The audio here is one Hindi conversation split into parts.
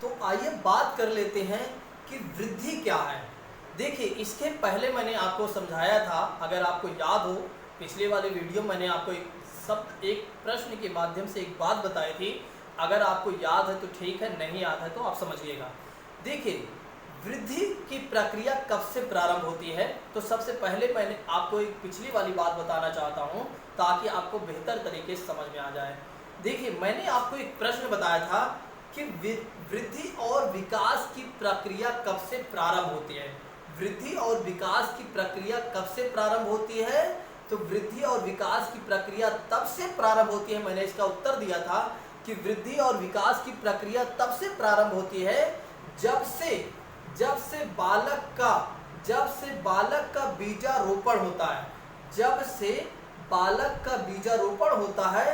तो आइए बात कर लेते हैं कि वृद्धि क्या है। देखिए, इसके पहले मैंने आपको समझाया था, अगर आपको याद हो, पिछले वाले वीडियो मैंने आपको एक प्रश्न के माध्यम से एक बात बताई थी। अगर आपको याद है तो ठीक है, नहीं याद है तो आप समझिएगा। देखिए, वृद्धि की प्रक्रिया कब से प्रारंभ होती है, तो सबसे पहले मैंने आपको एक पिछली वाली बात बताना चाहता हूँ ताकि आपको बेहतर तरीके से समझ में आ जाए। देखिए, मैंने आपको एक प्रश्न बताया था कि वृद्धि और विकास की प्रक्रिया कब से प्रारंभ होती है। वृद्धि और विकास की प्रक्रिया कब से प्रारंभ होती है, तो वृद्धि और विकास की प्रक्रिया तब से प्रारंभ होती है। मैंने इसका उत्तर दिया था कि वृद्धि और विकास की प्रक्रिया तब से प्रारंभ होती है जब से बालक का बीजारोपण होता है। जब से बालक का बीजारोपण होता है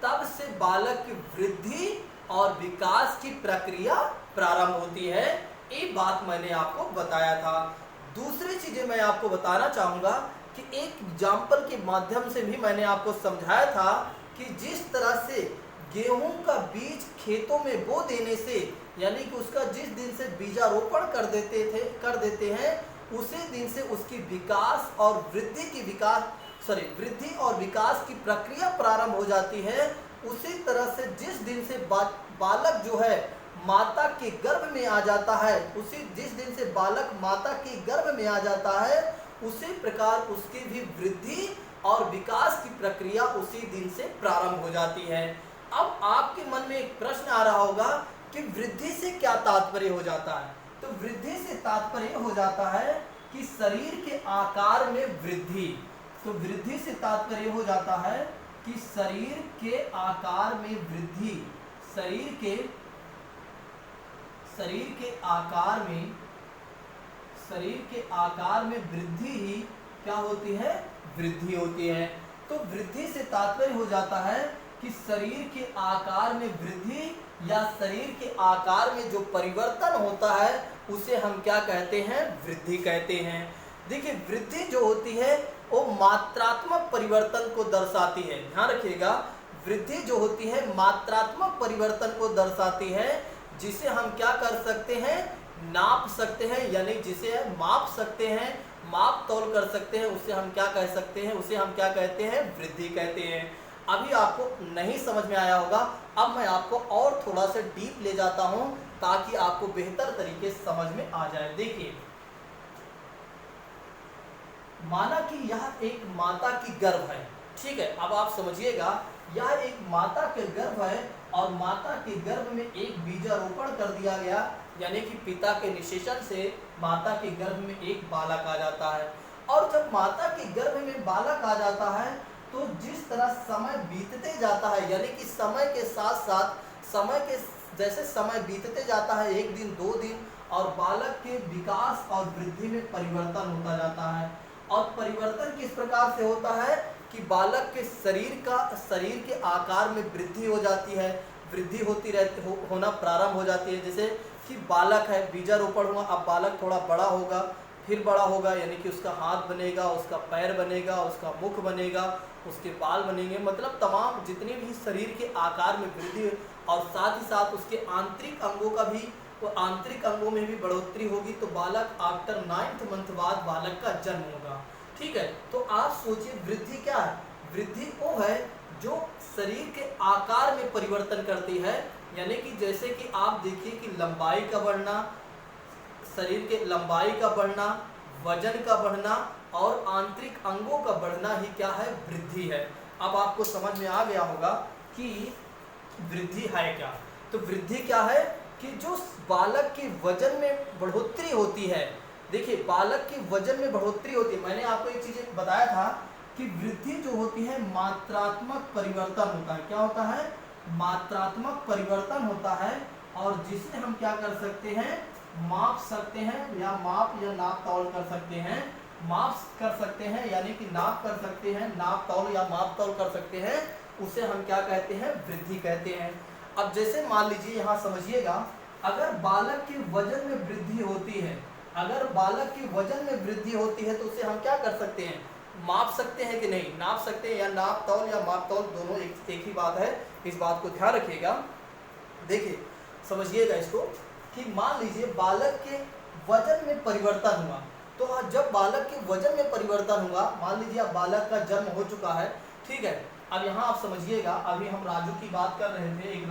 तब से बालक की वृद्धि और विकास की प्रक्रिया प्रारंभ होती है। ये बात मैंने आपको बताया था। दूसरी चीजें मैं आपको बताना चाहूंगा कि एक एग्जाम्पल के माध्यम से भी मैंने आपको समझाया था कि जिस तरह से गेहूं का बीज खेतों में बो देने से, यानी कि उसका जिस दिन से बीजारोपण कर देते हैं उसी दिन से उसकी वृद्धि और विकास की प्रक्रिया प्रारंभ हो जाती है। उसी तरह से जिस दिन से बालक जो है माता के गर्भ में आ जाता है, जिस दिन से बालक माता के गर्भ में आ जाता है, उसी प्रकार उसकी भी वृद्धि और विकास की प्रक्रिया उसी दिन से प्रारंभ हो जाती है। अब आपके मन में एक प्रश्न आ रहा होगा कि वृद्धि से क्या तात्पर्य हो जाता है। तो वृद्धि से तात्पर्य हो जाता है कि शरीर के आकार में वृद्धि। तो वृद्धि से तात्पर्य हो जाता है कि शरीर के आकार में वृद्धि। शरीर के आकार में वृद्धि ही क्या होती है, वृद्धि होती है। तो वृद्धि से तात्पर्य हो जाता है कि शरीर के आकार में वृद्धि या शरीर के आकार में जो परिवर्तन होता है उसे हम क्या कहते हैं, वृद्धि कहते हैं। देखिए, वृद्धि जो होती है वो मात्रात्मक परिवर्तन को दर्शाती है। ध्यान रखिएगा, वृद्धि जो होती है मात्रात्मक परिवर्तन को दर्शाती है, जिसे हम क्या कर सकते हैं, नाप सकते हैं, यानी जिसे माप सकते हैं, माप तौल कर सकते हैं। उसे हम क्या कह सकते हैं, उसे हम क्या कहते हैं, वृद्धि कहते हैं। अभी आपको नहीं समझ में आया होगा, अब मैं आपको और थोड़ा सा डीप ले जाता हूं ताकि आपको बेहतर तरीके से समझ में आ जाए। देखिए, माना कि यह एक माता की गर्भ है, ठीक है। अब आप समझिएगा, यह एक माता के गर्भ है और माता के गर्भ में एक बीजारोपण कर दिया गया, यानी कि पिता के निषेचन से माता के गर्भ में एक बालक आ जाता है। और जब माता के गर्भ में बालक आ जाता है तो जिस तरह समय बीतते जाता है, यानी कि समय के साथ साथ जैसे समय बीतते जाता है, एक दिन दो दिन, और बालक के विकास और वृद्धि में परिवर्तन होता जाता है। और परिवर्तन किस प्रकार से होता है कि बालक के शरीर के आकार में वृद्धि हो जाती है, वृद्धि होना प्रारंभ हो जाती है। जैसे कि बालक है, बीजारोपण हुआ, अब बालक थोड़ा बड़ा होगा, फिर बड़ा होगा, यानी कि उसका हाथ बनेगा, उसका पैर बनेगा, उसका मुख बनेगा, उसके बाल बनेंगे, मतलब तमाम जितने भी शरीर के आकार में वृद्धि, और साथ ही साथ उसके आंतरिक अंगों में भी बढ़ोतरी होगी। तो बालक आफ्टर 9th मंथ बाद बालक का जन्म होगा, ठीक है। तो आप सोचिए, वृद्धि क्या है, वृद्धि वो है जो शरीर के आकार में परिवर्तन करती है। यानी कि जैसे कि आप देखिए कि लंबाई का बढ़ना, शरीर के लंबाई का बढ़ना, वजन का बढ़ना और आंतरिक अंगों का बढ़ना ही क्या है, वृद्धि है। अब आपको समझ में आ गया होगा कि वृद्धि है क्या। तो वृद्धि क्या है कि जो बालक के वजन में बढ़ोतरी होती है। देखिए, बालक के वजन में बढ़ोतरी होती है। मैंने आपको एक चीज बताया था कि वृद्धि जो होती है मात्रात्मक परिवर्तन होता है। क्या होता है, मात्रात्मक परिवर्तन होता है, और जिसे हम क्या कर सकते हैं, माप सकते हैं, या नाप तौल कर सकते हैं। माप कर सकते हैं यानी कि नाप कर सकते हैं, नाप तौल या माप तौल कर सकते हैं, उसे हम क्या कहते हैं, वृद्धि कहते हैं। अब जैसे मान लीजिए, यहाँ समझिएगा, अगर बालक के वजन में वृद्धि होती है, तो उसे हम क्या कर सकते हैं, माप सकते हैं कि नहीं, नाप सकते हैं, या नाप तौल या माप तौल दोनों एक ही बात है, इस बात को ध्यान रखिएगा। देखिए, समझिएगा इसको, कि मान लीजिए बालक के वजन में परिवर्तन हुआ। तो जब बालक के वजन में परिवर्तन हुआ, मान लीजिए अब बालक का जन्म हो चुका है, ठीक है। अब यहाँ आप समझिएगा, अभी हम राजू की बात कर रहे थे, एक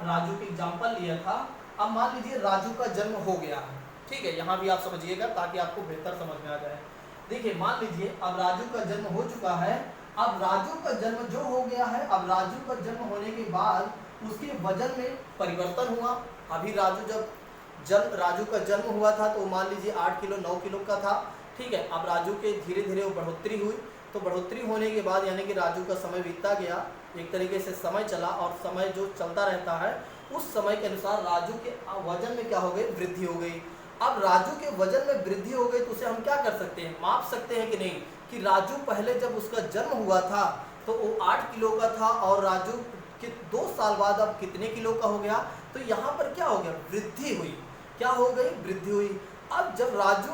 राजू की एग्जाम्पल लिया था। अब मान लीजिए राजू का जन्म हो गया है, ठीक है। यहाँ भी आप समझिएगा ताकि आपको बेहतर समझ में आ जाए। देखिए मान लीजिए अब राजू का जन्म हो चुका है। अब राजू का जन्म जो हो गया है, अब राजू का जन्म होने के बाद उसके वजन में परिवर्तन हुआ। अभी राजू का जन्म हुआ था तो मान लीजिए 8 किलो 9 किलो का था, ठीक है। अब राजू के धीरे धीरे वो बढ़ोतरी हुई, तो बढ़ोतरी होने के बाद यानी कि राजू का समय बीतता गया, एक तरीके से समय चला, और समय जो चलता रहता है उस समय के अनुसार राजू के वजन में क्या हो गई, वृद्धि हो गई। अब राजू के वजन में वृद्धि हो गई तो उसे हम क्या कर सकते हैं, माप सकते हैं कि नहीं, कि राजू पहले जब उसका जन्म हुआ था तो वो 8 किलो का था, और राजू के 2 साल बाद अब कितने किलो का हो गया। तो यहाँ पर क्या हो गया, वृद्धि हुई। क्या हो गई, वृद्धि हुई। अब जब राजू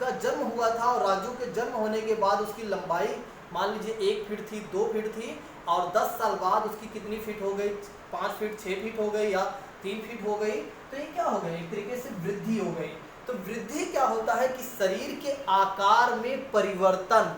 का जन्म हुआ था और राजू के जन्म होने के बाद उसकी लंबाई मान लीजिए 1 फीट थी, 2 फीट थी, और 10 साल बाद उसकी कितनी फीट हो गई, 5 फीट 6 फीट हो गई या 3 फीट हो गई। तो ये क्या हो गया, एक तरीके से वृद्धि हो गई। तो वृद्धि क्या होता है कि शरीर के आकार में परिवर्तन,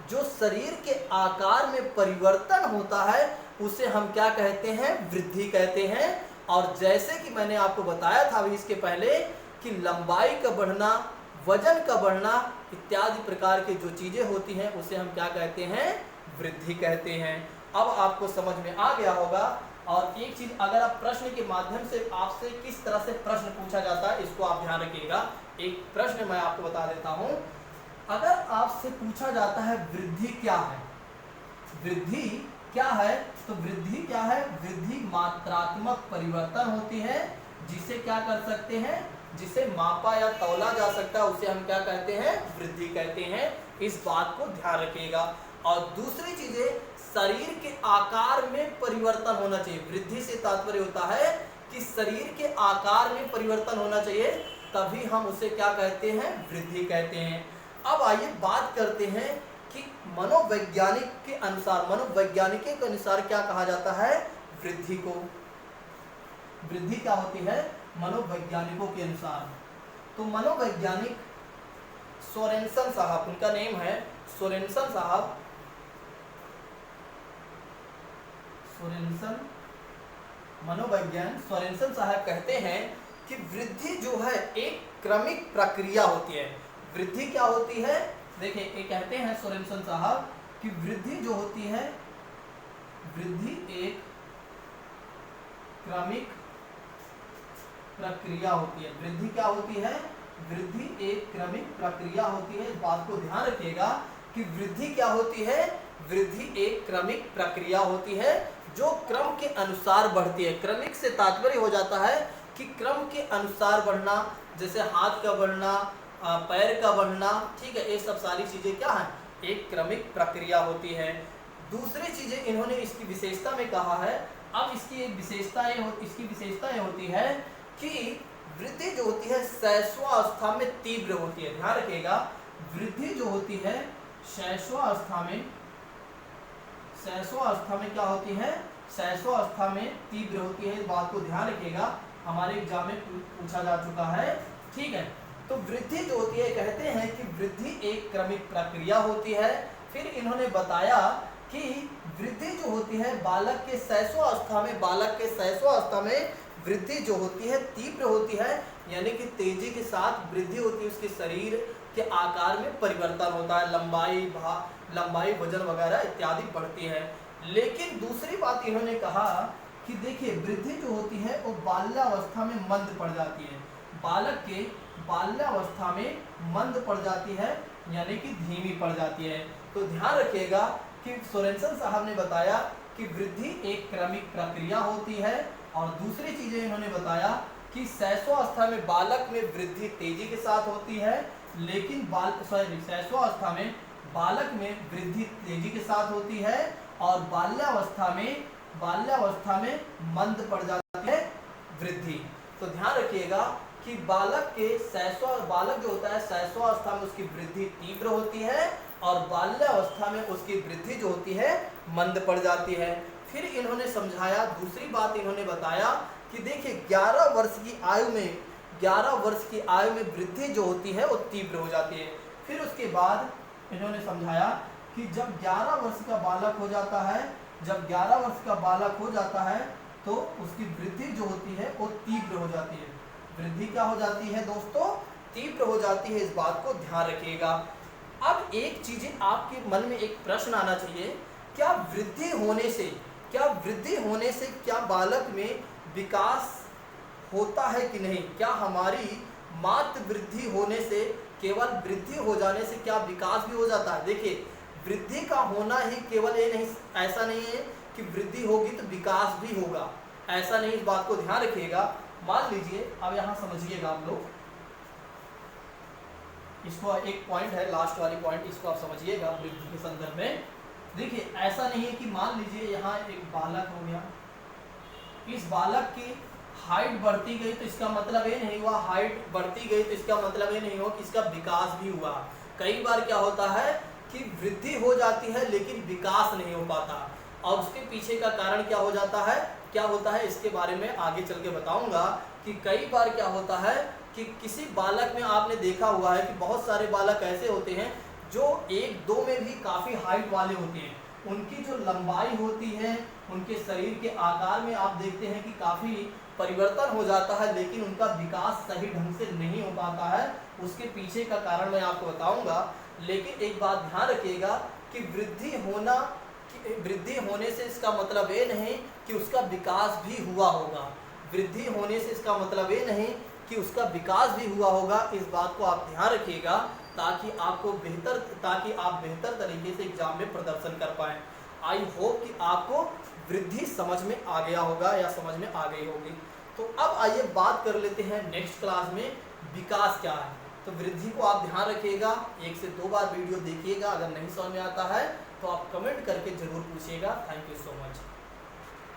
जो शरीर के आकार में परिवर्तन होता है उसे हम क्या कहते हैं, वृद्धि कहते हैं। और जैसे कि मैंने आपको बताया था अभी इसके पहले कि लंबाई का बढ़ना, वजन का बढ़ना इत्यादि प्रकार की जो चीजें होती हैं उसे हम क्या कहते हैं, वृद्धि कहते हैं। अब आपको समझ में आ गया होगा। और एक चीज, अगर आप प्रश्न के माध्यम से आपसे किस तरह से प्रश्न पूछा जाता है इसको आप ध्यान रखिएगा। एक प्रश्न मैं आपको बता देता हूं, अगर आपसे पूछा जाता है वृद्धि क्या है, वृद्धि क्या है, तो वृद्धि क्या है, वृद्धि मात्रात्मक परिवर्तन होती है, जिसे क्या कर सकते हैं, जिसे मापा या तौला जा सकता है, उसे हम क्या कहते हैं, वृद्धि कहते हैं। इस बात को ध्यान रखिएगा। और दूसरी चीजें, शरीर के आकार में परिवर्तन होना चाहिए। वृद्धि से तात्पर्य होता है कि शरीर के आकार में परिवर्तन होना चाहिए, तभी हम उसे क्या कहते हैं, वृद्धि कहते हैं। अब आइए बात करते हैं कि मनोवैज्ञानिक के अनुसार, मनोवैज्ञानिकों के अनुसार क्या कहा जाता है वृद्धि को। वृद्धि क्या होती है मनोवैज्ञानिकों के अनुसार। तो मनोवैज्ञानिक सोरेनसन साहब, उनका नेम है सोरेनसन साहब, सोरेनसन, मनोवैज्ञानिक सोरेनसन साहब कहते हैं कि वृद्धि जो है एक क्रमिक प्रक्रिया होती है। वृद्धि क्या होती है, देखिए ये कहते हैं सोरेनसन साहब कि वृद्धि जो होती है, वृद्धि एक क्रमिक प्रक्रिया होती है। वृद्धि क्या होती है, वृद्धि एक क्रमिक प्रक्रिया होती है। इस बात को ध्यान रखिएगा कि वृद्धि क्या होती है, वृद्धि एक क्रमिक प्रक्रिया होती है जो क्रम के अनुसार बढ़ती है। क्रमिक से तात्पर्य हो जाता है कि क्रम के अनुसार बढ़ना, जैसे हाथ का बढ़ना, पैर का बढ़ना, ठीक है, ये सब सारी चीजें क्या है, एक क्रमिक प्रक्रिया होती है। दूसरी चीजें इन्होंने इसकी विशेषता में कहा है। अब इसकी एक विशेषता ये होती है कि वृद्धि जो होती है शैशवावस्था में तीव्र होती है। ध्यान रखिएगा, वृद्धि जो होती है शैशवावस्था में क्या होती है, शैशवावस्था में तीव्र होती है। इस बात को ध्यान रखिएगा, हमारे एग्जाम में पूछा जा चुका है, ठीक है। तो वृद्धि जो होती है, कहते हैं कि वृद्धि एक क्रमिक प्रक्रिया होती है। फिर इन्होंने बताया कि वृद्धि जो होती है बालक के शैशवावस्था में वृद्धि जो होती है तीव्र होती है, यानी कि तेजी के साथ वृद्धि होती है, उसके शरीर के आकार में परिवर्तन होता है, लंबाई वजन वगैरह इत्यादि बढ़ती है। लेकिन दूसरी बात इन्होंने कहा कि देखिए वृद्धि जो होती है वो बाल्यावस्था में मंद पड़ जाती है। बालक के बाल्यावस्था में मंद पड़ जाती है, यानी कि धीमी पड़ जाती है। तो ध्यान रखिएगा कि सोरेनसन साहब ने बताया कि वृद्धि एक क्रमिक प्रक्रिया होती है। और दूसरी चीजें इन्होंने बताया कि शैशवावस्था में बालक में वृद्धि तेजी के साथ होती है, लेकिन शैशवावस्था में बालक में वृद्धि तेजी के साथ होती है, और बाल्यावस्था में मंद पड़ जाती है वृद्धि। तो ध्यान रखिएगा कि बालक जो होता है शैशवावस्था में उसकी वृद्धि तीव्र होती है, और बाल्यावस्था में उसकी वृद्धि जो होती है मंद पड़ जाती है। फिर इन्होंने समझाया, दूसरी बात इन्होंने बताया कि देखिए 11 वर्ष की आयु में 11 वर्ष की आयु में वृद्धि जो होती है वो तीव्र हो जाती है। फिर उसके बाद इन्होंने समझाया कि जब 11 वर्ष का बालक हो जाता है, जब 11 वर्ष का बालक हो जाता है तो उसकी वृद्धि जो होती है वो तीव्र हो जाती है। वृद्धि क्या हो जाती है दोस्तों? तीव्र हो जाती है। इस बात को ध्यान रखिएगा। अब एक चीज आपके मन में एक प्रश्न आना चाहिए, क्या वृद्धि होने से क्या बालक में विकास होता है कि नहीं? क्या हमारी मात्र वृद्धि होने से, केवल वृद्धि हो जाने से क्या विकास भी हो जाता है? देखिए वृद्धि का होना ही केवल ये नहीं, ऐसा नहीं है कि वृद्धि होगी तो विकास भी होगा, ऐसा नहीं। इस बात को ध्यान रखिएगा। मान लीजिए, अब यहाँ समझिएगा आप लोग, इसको एक पॉइंट है, लास्ट वाली पॉइंट, इसको आप समझिएगा वृद्धि के संदर्भ में। देखिए ऐसा नहीं है कि मान लीजिए यहाँ एक बालक हो गया, इस बालक की हाइट बढ़ती गई तो इसका मतलब ये नहीं हुआ, हाइट बढ़ती गई तो इसका मतलब ये नहीं हुआ कि इसका विकास भी हुआ। कई बार क्या होता है कि वृद्धि हो जाती है लेकिन विकास नहीं हो पाता, और उसके पीछे का कारण क्या हो जाता है, क्या होता है, इसके बारे में आगे चल के बताऊंगा। कि कई बार क्या होता है कि किसी बालक में आपने देखा हुआ है कि बहुत सारे बालक ऐसे होते हैं जो 1-2 में भी काफ़ी हाइट वाले होते हैं, उनकी जो लंबाई होती है, उनके शरीर के आकार में आप देखते हैं कि काफ़ी परिवर्तन हो जाता है, लेकिन उनका विकास सही ढंग से नहीं हो पाता है। उसके पीछे का कारण मैं आपको बताऊंगा। लेकिन एक बात ध्यान रखिएगा कि वृद्धि होने से इसका मतलब ये नहीं कि उसका विकास भी हुआ होगा। वृद्धि होने से इसका मतलब ये नहीं कि उसका विकास भी हुआ होगा। इस बात को आप ध्यान रखिएगा ताकि आप बेहतर तरीके से एग्जाम में प्रदर्शन कर पाएँ। आई होप कि आपको वृद्धि समझ में आ गया होगा या समझ में आ गई होगी। तो अब आइए बात कर लेते हैं नेक्स्ट क्लास में विकास क्या है। तो वृद्धि को आप ध्यान रखिएगा, 1 से 2 बार वीडियो देखिएगा। अगर नहीं समझ में आता है तो आप कमेंट करके जरूर पूछिएगा। Thank you so much.